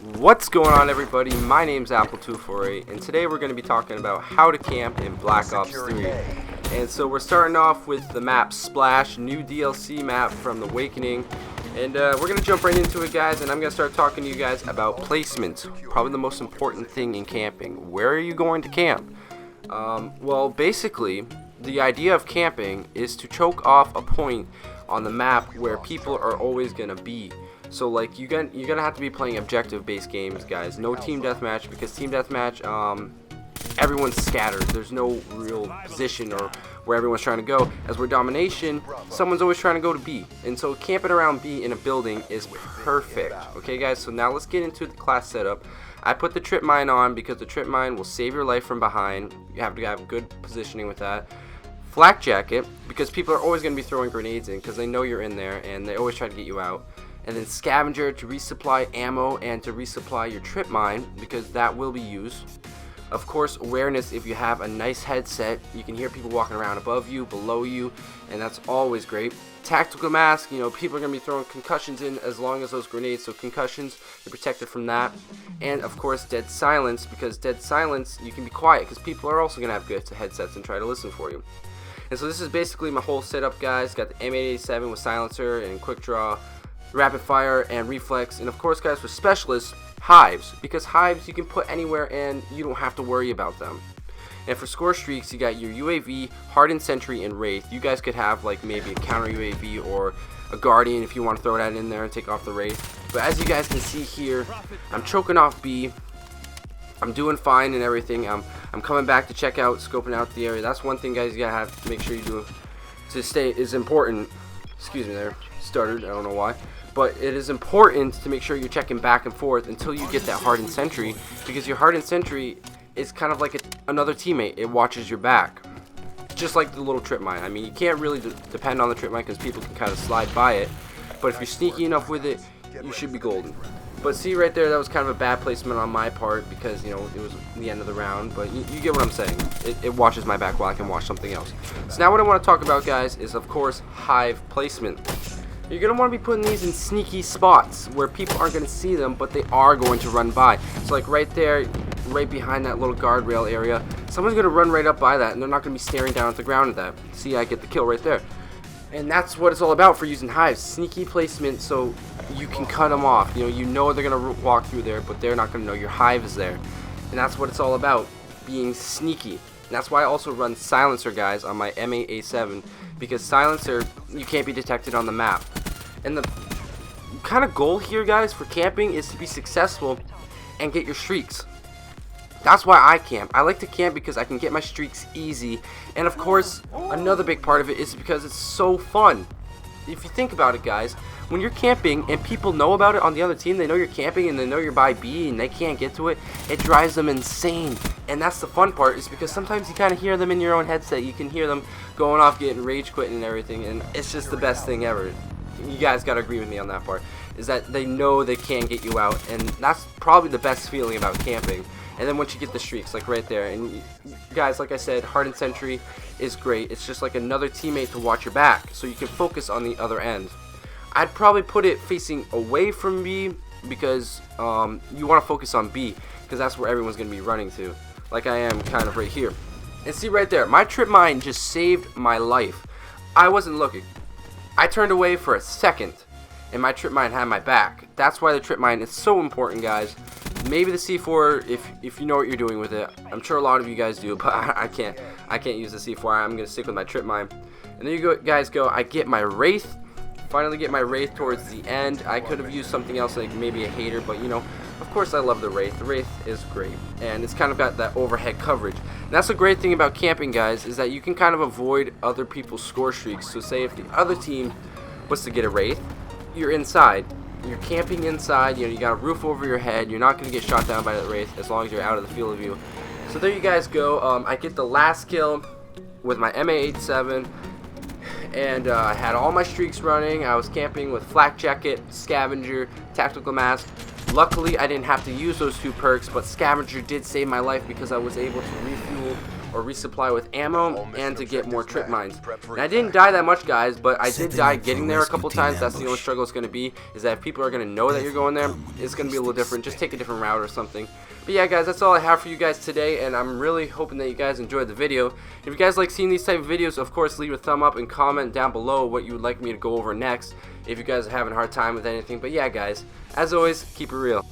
What's going on, everybody? My name's Apple248 and today we're going to be talking about how to camp in Black Ops 3. And so we're starting off with the map Splash, new DLC map from The Awakening. And we're going to jump right into it, guys, and I'm going to start talking to you guys about placement. Probably the most important thing in camping. Where are you going to camp? Well, basically, the idea of camping is to choke off a point on the map where people are always going to be. So like you're gonna have to be playing objective-based games, guys. No team deathmatch, because team deathmatch, everyone's scattered. There's no real position or where everyone's trying to go. As we're domination, someone's always trying to go to B, and so camping around B in a building is perfect. Okay, guys. So now let's get into the class setup. I put the trip mine on because the trip mine will save your life from behind. You have to have good positioning with that. Flak jacket, because people are always going to be throwing grenades in because they know you're in there and they always try to get you out. And then scavenger to resupply ammo and to resupply your trip mine, because that will be used. Of course, awareness. If you have a nice headset, you can hear people walking around above you, below you, and that's always great. Tactical mask, you know, people are going to be throwing concussions in as long as those grenades, so concussions, you're protected from that. And of course, dead silence, because dead silence, you can be quiet because people are also going to have good headsets and try to listen for you. And so this is basically my whole setup, guys. Got the M887 with silencer and quick draw, rapid fire and reflex, and of course, guys, for specialists, hives, because hives you can put anywhere and you don't have to worry about them. And for score streaks, you got your UAV, hardened sentry, and wraith. You guys could have like maybe a counter UAV or a guardian if you want to throw that in there and take off the wraith. But as you guys can see here, I'm choking off B. I'm doing fine and everything. I'm coming back to check out, scoping out the area. That's one thing, guys, you gotta have to make sure you do to stay is important. Excuse me, there stuttered. I don't know why. But it is important to make sure you're checking back and forth until you get that hardened sentry, because your hardened sentry is kind of like another teammate. It watches your back, just like the little trip mine. I mean, you can't really depend on the trip mine because people can kind of slide by it, but if you're sneaky enough with it, you should be golden. But see right there, that was kind of a bad placement on my part because, you know, it was the end of the round, but you get what I'm saying. It watches my back while I can watch something else. So now what I want to talk about, guys, is of course hive placement. You're going to want to be putting these in sneaky spots where people aren't going to see them, but they are going to run by. So like right there, right behind that little guardrail area, someone's going to run right up by that, and they're not going to be staring down at the ground at that. See, I get the kill right there. And that's what it's all about for using hives. Sneaky placement so you can cut them off. You know they're going to walk through there, but they're not going to know your hive is there. And that's what it's all about, being sneaky. And that's why I also run silencer, guys, on my M8A7, because silencer, you can't be detected on the map. And the kind of goal here, guys, for camping is to be successful and get your streaks. That's why I camp. I like to camp because I can get my streaks easy. And of course, another big part of it is because it's so fun. If you think about it, guys, when you're camping and people know about it on the other team, they know you're camping and they know you're by B and they can't get to it, it drives them insane. And that's the fun part, is because sometimes you kind of hear them in your own headset. You can hear them going off, getting rage quitting and everything, and it's just the best thing ever. You guys gotta agree with me on that part, is that they know they can get you out, and that's probably the best feeling about camping. And then once you get the streaks, like right there, and guys, like I said, hardened sentry is great. It's just like another teammate to watch your back, so you can focus on the other end. I'd probably put it facing away from B, because you want to focus on B, because that's where everyone's gonna be running to, like I am kind of right here. And see right there, my trip mine just saved my life. I wasn't looking. I turned away for a second, and my trip mine had my back. That's why the trip mine is so important, guys. Maybe the C4, if you know what you're doing with it. I'm sure a lot of you guys do, but I can't use the C4. I'm gonna stick with my trip mine. And there you guys go. I get my wraith. Finally get my wraith towards the end. I could have used something else, like maybe a hater, but you know, of course I love the wraith. The wraith is great, and it's kind of got that overhead coverage. And that's the great thing about camping, guys, is that you can kind of avoid other people's score streaks. So say if the other team was to get a wraith, you're inside. You're camping inside. You know, you got a roof over your head. You're not going to get shot down by that wraith as long as you're out of the field of view. So there you guys go. I get the last kill with my M887. And I had all my streaks running. I was camping with flak jacket, scavenger, tactical mask. Luckily, I didn't have to use those two perks, but scavenger did save my life because I was able to refuel or resupply with ammo, and to get more trip mines. And I didn't die that much, guys, but I did die getting there a couple times. That's the only struggle it's going to be, is that if people are going to know that you're going there, it's going to be a little different. Just take a different route or something. But yeah, guys, that's all I have for you guys today, and I'm really hoping that you guys enjoyed the video. If you guys like seeing these type of videos, of course, leave a thumb up and comment down below what you would like me to go over next if you guys are having a hard time with anything. But yeah, guys, as always, keep it real.